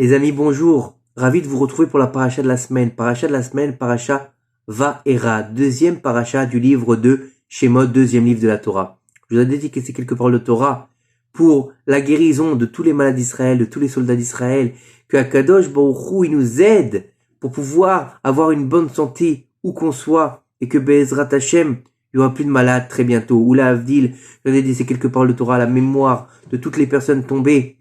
Les amis, bonjour. Ravi de vous retrouver pour la paracha de la semaine. Paracha de la semaine, paracha Va'era, deuxième paracha du livre de Shemot, deuxième livre de la Torah. Je vous ai dédié ces quelques paroles de Torah pour la guérison de tous les malades d'Israël, de tous les soldats d'Israël, que Akadosh Baruch Hu, il nous aide pour pouvoir avoir une bonne santé où qu'on soit et que Be'ezrat Hashem, il n'y aura plus de malades très bientôt. Oula Avdil, je vous ai dédié ces quelques paroles de Torah à la mémoire de toutes les personnes tombées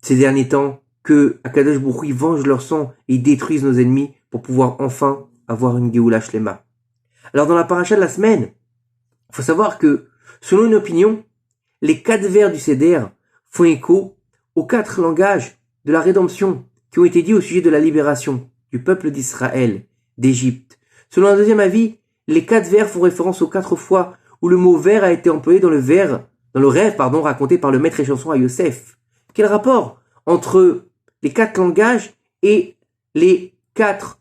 ces derniers temps, que Akadosh Baruch Hu venge leur sang et détruise nos ennemis pour pouvoir enfin avoir une Géoula Shlema. Alors dans la paracha de la semaine, il faut savoir que, selon une opinion, les 4 vers du Seder font écho aux 4 langages de la rédemption qui ont été dits au sujet de la libération du peuple d'Israël, d'Égypte. Selon un deuxième avis, les 4 vers font référence aux 4 fois où le mot vers a été employé dans le rêve raconté par le maître et chanson à Yosef. Quel rapport entre les 4 langages et les 4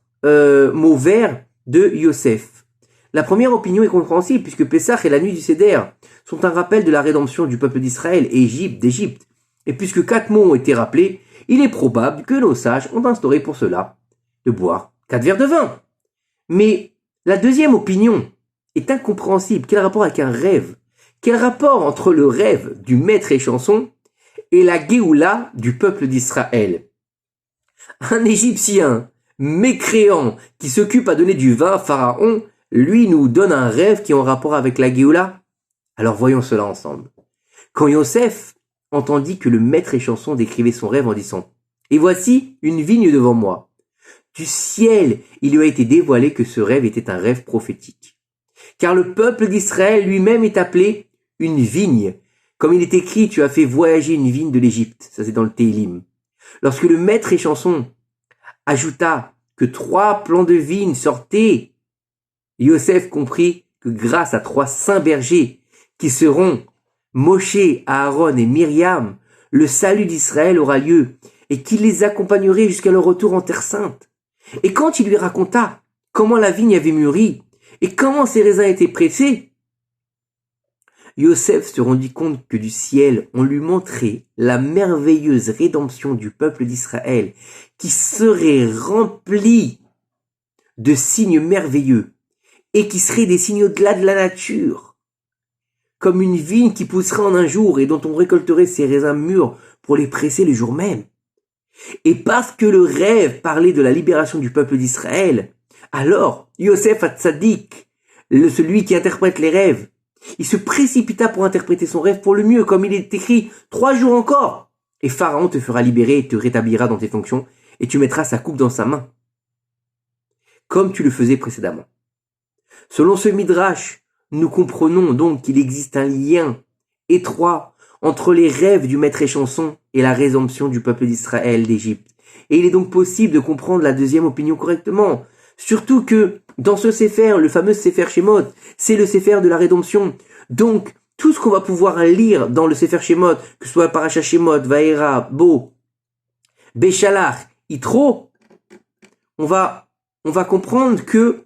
mots vers de Yosef? La première opinion est compréhensible puisque Pessah et la nuit du Seder sont un rappel de la rédemption du peuple d'Israël et d'Égypte. Et puisque 4 mots ont été rappelés, il est probable que nos sages ont instauré pour cela de boire 4 verres de vin. Mais la deuxième opinion est incompréhensible. Quel rapport avec un rêve? Quel rapport entre le rêve du maître et chanson et la Géoula du peuple d'Israël? Un Égyptien mécréant qui s'occupe à donner du vin à Pharaon, lui nous donne un rêve qui est en rapport avec la Géoula. Alors voyons cela ensemble. Quand Yosef entendit que le maître et chanson décrivait son rêve en disant « Et voici une vigne devant moi », du ciel, il lui a été dévoilé que ce rêve était un rêve prophétique. Car le peuple d'Israël lui-même est appelé une vigne. Comme il est écrit, tu as fait voyager une vigne de l'Égypte. Ça, c'est dans le Télim. Lorsque le maître et chanson ajouta que 3 plants de vigne sortaient, Yosef comprit que grâce à 3 saints bergers qui seront Moshe, Aaron et Myriam, le salut d'Israël aura lieu et qu'il les accompagnerait jusqu'à leur retour en Terre Sainte. Et quand il lui raconta comment la vigne avait mûri et comment ses raisins étaient pressés, Yosef se rendit compte que du ciel, on lui montrait la merveilleuse rédemption du peuple d'Israël qui serait remplie de signes merveilleux et qui seraient des signes au-delà de la nature, comme une vigne qui pousserait en un jour et dont on récolterait ses raisins mûrs pour les presser le jour même. Et parce que le rêve parlait de la libération du peuple d'Israël, alors Yosef Hatzadik, celui qui interprète les rêves, il se précipita pour interpréter son rêve pour le mieux, comme il est écrit 3 jours encore. Et Pharaon te fera libérer et te rétablira dans tes fonctions, et tu mettras sa coupe dans sa main, comme tu le faisais précédemment. Selon ce Midrash, nous comprenons donc qu'il existe un lien étroit entre les rêves du maître et chanson et la rédemption du peuple d'Israël d'Égypte. Et il est donc possible de comprendre la deuxième opinion correctement. Surtout que dans ce Sefer, le fameux Sefer Shemot, c'est le Sefer de la rédemption. Donc, tout ce qu'on va pouvoir lire dans le Sefer Shemot, que ce soit Paracha Shemot, Va'era, Bo, Beshalach, Yitro, on va comprendre que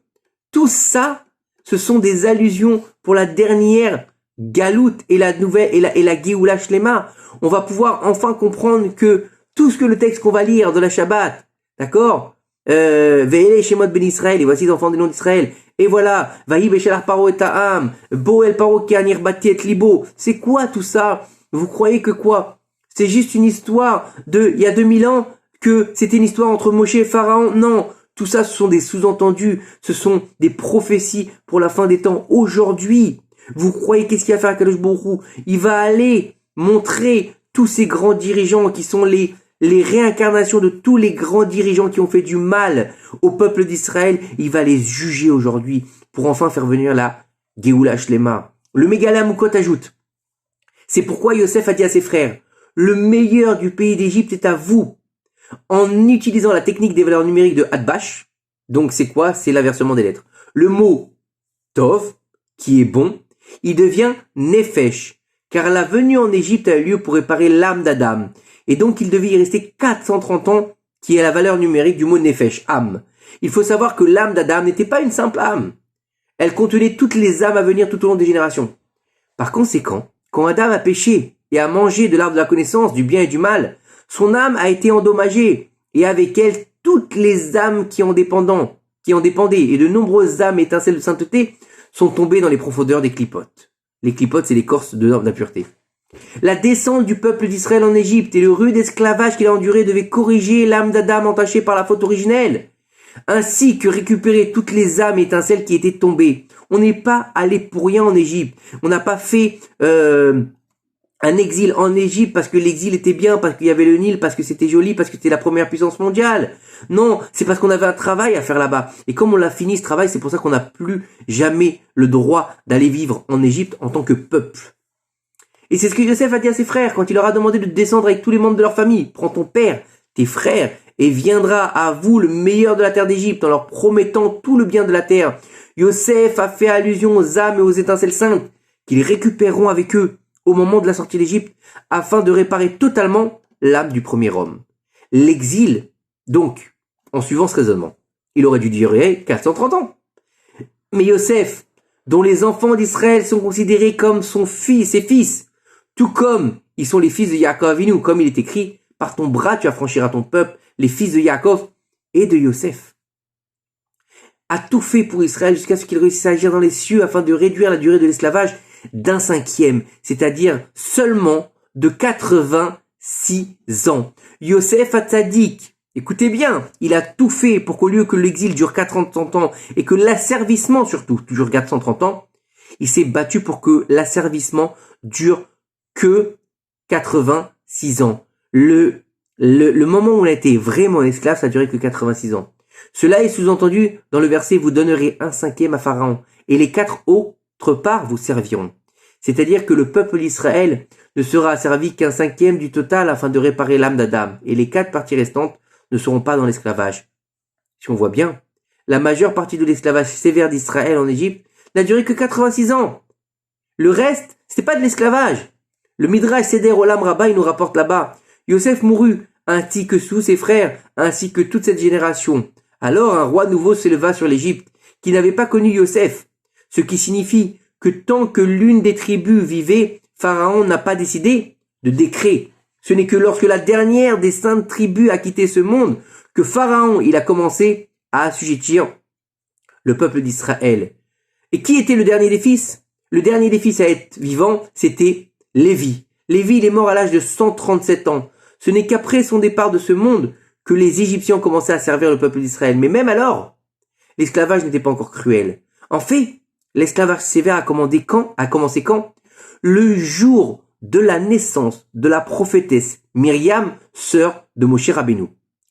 tout ça, ce sont des allusions pour la dernière Galout et la nouvelle et la Géoula Shlema. On va pouvoir enfin comprendre que tout ce que le texte qu'on va lire de la Shabbat, d'accord, Ve'ele Shemot ben Israël, et voici les enfants des noms d'Israël, et voilà, Vahi Beshalach Paro et Ta'am, Bo el Paro ki anir bati et libo. C'est quoi tout ça? Vous croyez que quoi? C'est juste une histoire il y a 2000 ans, que c'était une histoire entre Moshe et Pharaon? Non. Tout ça, ce sont des sous-entendus, ce sont des prophéties pour la fin des temps. Aujourd'hui, vous croyez qu'est-ce qu'il va faire à Kadosh Baruch Hu? Il va aller montrer tous ces grands dirigeants qui sont les réincarnations de tous les grands dirigeants qui ont fait du mal au peuple d'Israël. Il va les juger aujourd'hui pour enfin faire venir la Géoula Shlema. Le Megala Mukot ajoute, c'est pourquoi Yosef a dit à ses frères, le meilleur du pays d'Égypte est à vous. En utilisant la technique des valeurs numériques de Hadbash, donc c'est quoi? C'est l'inversement des lettres. Le mot Tov, qui est bon, il devient Nefesh, car la venue en Égypte a eu lieu pour réparer l'âme d'Adam. Et donc il devait y rester 430 ans, qui est la valeur numérique du mot Nefesh, âme. Il faut savoir que l'âme d'Adam n'était pas une simple âme. Elle contenait toutes les âmes à venir tout au long des générations. Par conséquent, quand Adam a péché et a mangé de l'arbre de la connaissance du bien et du mal, Son âme a été endommagée, et avec elle, toutes les âmes qui en dépendaient, et de nombreuses âmes étincelles de sainteté sont tombées dans les profondeurs des clipotes. Les clipotes, c'est l'écorce de l'impureté. La descente du peuple d'Israël en Égypte et le rude esclavage qu'il a enduré devaient corriger l'âme d'Adam entachée par la faute originelle, ainsi que récupérer toutes les âmes étincelles qui étaient tombées. On n'est pas allé pour rien en Égypte. On n'a pas fait un exil en Égypte parce que l'exil était bien, parce qu'il y avait le Nil, parce que c'était joli, parce que c'était la première puissance mondiale. Non, c'est parce qu'on avait un travail à faire là-bas. Et comme on l'a fini ce travail, c'est pour ça qu'on n'a plus jamais le droit d'aller vivre en Égypte en tant que peuple. Et c'est ce que Yosef a dit à ses frères quand il leur a demandé de descendre avec tous les membres de leur famille. Prends ton père, tes frères, et viendra à vous le meilleur de la terre d'Égypte en leur promettant tout le bien de la terre. Yosef a fait allusion aux âmes et aux étincelles saintes qu'ils récupéreront avec eux au moment de la sortie d'Égypte afin de réparer totalement l'âme du premier homme. L'exil, donc, en suivant ce raisonnement, il aurait dû durer 430 ans. Mais Yosef, dont les enfants d'Israël sont considérés comme ses fils, tout comme ils sont les fils de Yaakov Avinu, comme il est écrit, par ton bras tu affranchiras ton peuple, les fils de Yaakov et de Yosef, a tout fait pour Israël jusqu'à ce qu'il réussisse à agir dans les cieux afin de réduire la durée de l'esclavage d'1/5, c'est-à-dire seulement de 86 ans. Yosef Hatzadik, écoutez bien, il a tout fait pour qu'au lieu que l'exil dure 430 ans et que l'asservissement surtout dure 430 ans, il s'est battu pour que l'asservissement dure que 86 ans. Le moment où on a été vraiment esclave, ça a duré que 86 ans. Cela est sous-entendu dans le verset « Vous donnerez 1/5 à Pharaon, et les 4 autres parts vous serviront. » C'est-à-dire que le peuple d'Israël ne sera asservi qu'1/5 du total afin de réparer l'âme d'Adam, et les 4 parties restantes ne seront pas dans l'esclavage. Si on voit bien, la majeure partie de l'esclavage sévère d'Israël en Égypte n'a duré que 86 ans. Le reste, c'était pas de l'esclavage. Le Midrash Seder Olam Rabbah, il nous rapporte là-bas. Yosef mourut, ainsi que tous ses frères, ainsi que toute cette génération. Alors un roi nouveau s'éleva sur l'Égypte, qui n'avait pas connu Yosef, ce qui signifie que tant que l'une des tribus vivait, Pharaon n'a pas décidé de décret. Ce n'est que lorsque la dernière des 5 tribus a quitté ce monde que Pharaon il a commencé à assujettir le peuple d'Israël. Et qui était le dernier des fils? Le dernier des fils à être vivant, c'était Lévi. Lévi, il est mort à l'âge de 137 ans. Ce n'est qu'après son départ de ce monde que les Égyptiens ont commencé à servir le peuple d'Israël. Mais même alors, l'esclavage n'était pas encore cruel. En fait, l'esclavage sévère a commencé quand? Le jour de la naissance de la prophétesse Myriam, sœur de Moshe Rabbeinu.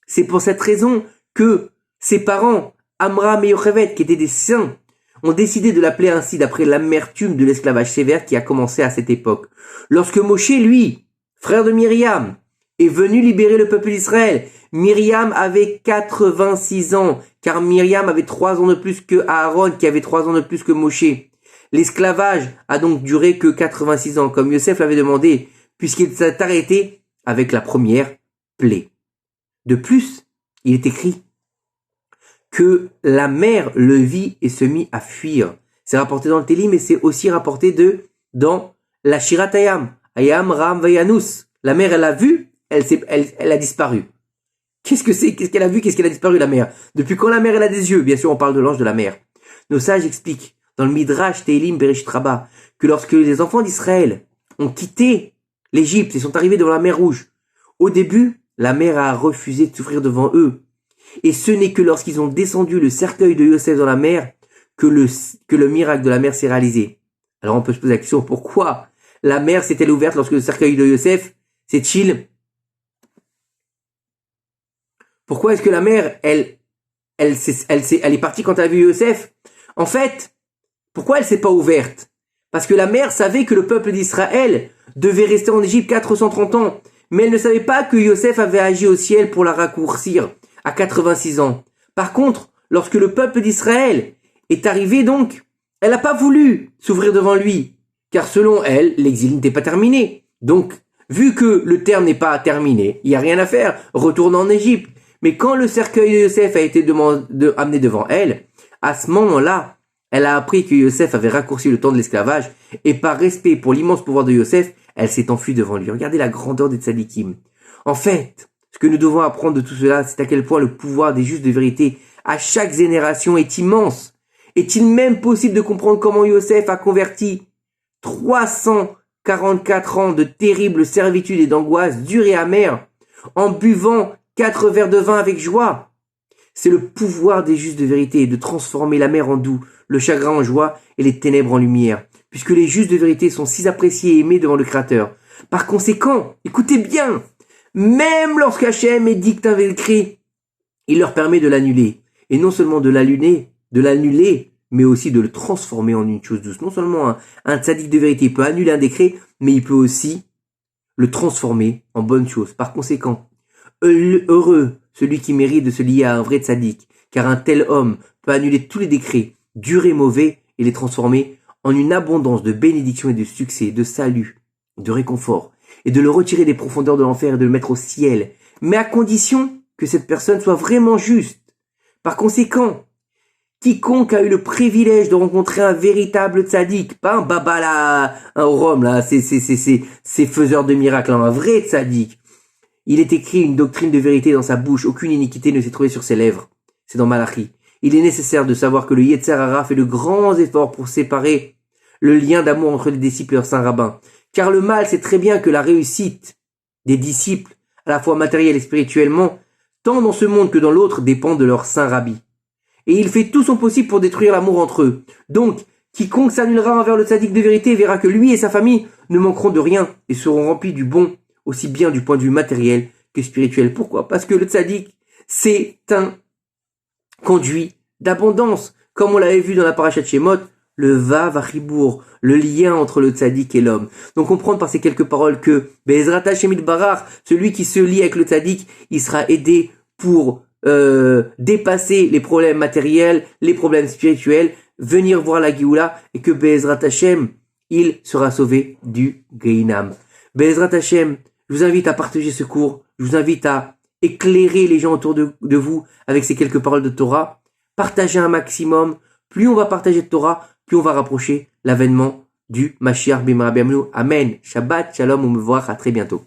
C'est pour cette raison que ses parents, Amram et Yocheved, qui étaient des saints, ont décidé de l'appeler ainsi d'après l'amertume de l'esclavage sévère qui a commencé à cette époque. Lorsque Moshe, lui, frère de Myriam, est venu libérer le peuple d'Israël, Myriam avait 86 ans, car Myriam avait 3 ans de plus que Aaron, qui avait 3 ans de plus que Moshe. L'esclavage a donc duré que 86 ans, comme Yosef l'avait demandé, puisqu'il s'est arrêté avec la première plaie. De plus, il est écrit que la mer le vit et se mit à fuir. C'est rapporté dans le Télim, mais c'est aussi rapporté dans la Shirat Hayam. Hayam Ram Vayanus. La mer, elle a vu, elle a disparu. Qu'est-ce que c'est? Qu'est-ce qu'elle a vu? Qu'est-ce qu'elle a disparu, la mer? Depuis quand la mer, elle a des yeux? Bien sûr, on parle de l'ange de la mer. Nos sages expliquent dans le Midrash Teilim Bereshit Rabbah que lorsque les enfants d'Israël ont quitté l'Égypte et sont arrivés devant la mer Rouge, au début, la mer a refusé de souffrir devant eux. Et ce n'est que lorsqu'ils ont descendu le cercueil de Yosef dans la mer que le miracle de la mer s'est réalisé. Alors on peut se poser la question, pourquoi la mer s'est-elle ouverte lorsque le cercueil de Yosef s'est chill? Pourquoi est-ce que la mer, elle est partie quand elle a vu Yosef? En fait, pourquoi elle s'est pas ouverte? Parce que la mer savait que le peuple d'Israël devait rester en Égypte 430 ans. Mais elle ne savait pas que Yosef avait agi au ciel pour la raccourcir à 86 ans. Par contre, lorsque le peuple d'Israël est arrivé donc, elle n'a pas voulu s'ouvrir devant lui. Car selon elle, l'exil n'était pas terminé. Donc, vu que le terme n'est pas terminé, il n'y a rien à faire, retourne en Égypte. Mais quand le cercueil de Yosef a été amené devant elle, à ce moment-là, elle a appris que Yosef avait raccourci le temps de l'esclavage, et par respect pour l'immense pouvoir de Yosef, elle s'est enfuie devant lui. Regardez la grandeur des tzadikim. En fait, ce que nous devons apprendre de tout cela, c'est à quel point le pouvoir des justes de vérité à chaque génération est immense. Est-il même possible de comprendre comment Yosef a converti 344 ans de terribles servitudes et d'angoisses dures et amères en buvant 4 verres de vin avec joie? C'est le pouvoir des justes de vérité de transformer la mer en doux, le chagrin en joie et les ténèbres en lumière, puisque les justes de vérité sont si appréciés et aimés devant le Créateur. Par conséquent, écoutez bien, même lorsqu'Hachem édicte un décret, il leur permet de l'annuler. Et non seulement de l'annuler, mais aussi de le transformer en une chose douce. Non seulement un tzaddik de vérité peut annuler un décret, mais il peut aussi le transformer en bonne chose. Par conséquent, heureux celui qui mérite de se lier à un vrai tzaddik, car un tel homme peut annuler tous les décrets, durs et mauvais, et les transformer en une abondance de bénédictions et de succès, de salut, de réconfort, et de le retirer des profondeurs de l'enfer et de le mettre au ciel, mais à condition que cette personne soit vraiment juste. Par conséquent, quiconque a eu le privilège de rencontrer un véritable tzaddik, pas un baba là, au Rome là, c'est faiseur de miracles, un vrai tzaddik. Il est écrit une doctrine de vérité dans sa bouche, aucune iniquité ne s'est trouvée sur ses lèvres. C'est dans Malachi. Il est nécessaire de savoir que le Yetzer Hara fait de grands efforts pour séparer le lien d'amour entre les disciples et leur saint rabbin. Car le mal sait très bien que la réussite des disciples, à la fois matérielle et spirituellement, tant dans ce monde que dans l'autre, dépend de leur saint rabbi. Et il fait tout son possible pour détruire l'amour entre eux. Donc, quiconque s'annulera envers le tzaddik de vérité verra que lui et sa famille ne manqueront de rien et seront remplis du bon, aussi bien du point de vue matériel que spirituel. Pourquoi? Parce que le tzaddik, c'est un conduit d'abondance. Comme on l'avait vu dans la parashat Shemot, le vav achibour, le lien entre le tzaddik et l'homme. Donc comprendre par ces quelques paroles que Be'ezrat Hashem Yitbarach, celui qui se lie avec le tzaddik, il sera aidé pour dépasser les problèmes matériels, les problèmes spirituels, venir voir la Géoula, et que Be'ezrat Hashem, il sera sauvé du Gehinam. Be'ezrat Hashem, je vous invite à partager ce cours, je vous invite à éclairer les gens autour de vous avec ces quelques paroles de Torah. Partagez un maximum. Plus on va partager de Torah, plus on va rapprocher l'avènement du Mashiach B'Mara B'Yaminu. Amen. Shabbat, Shalom, on me voir à très bientôt.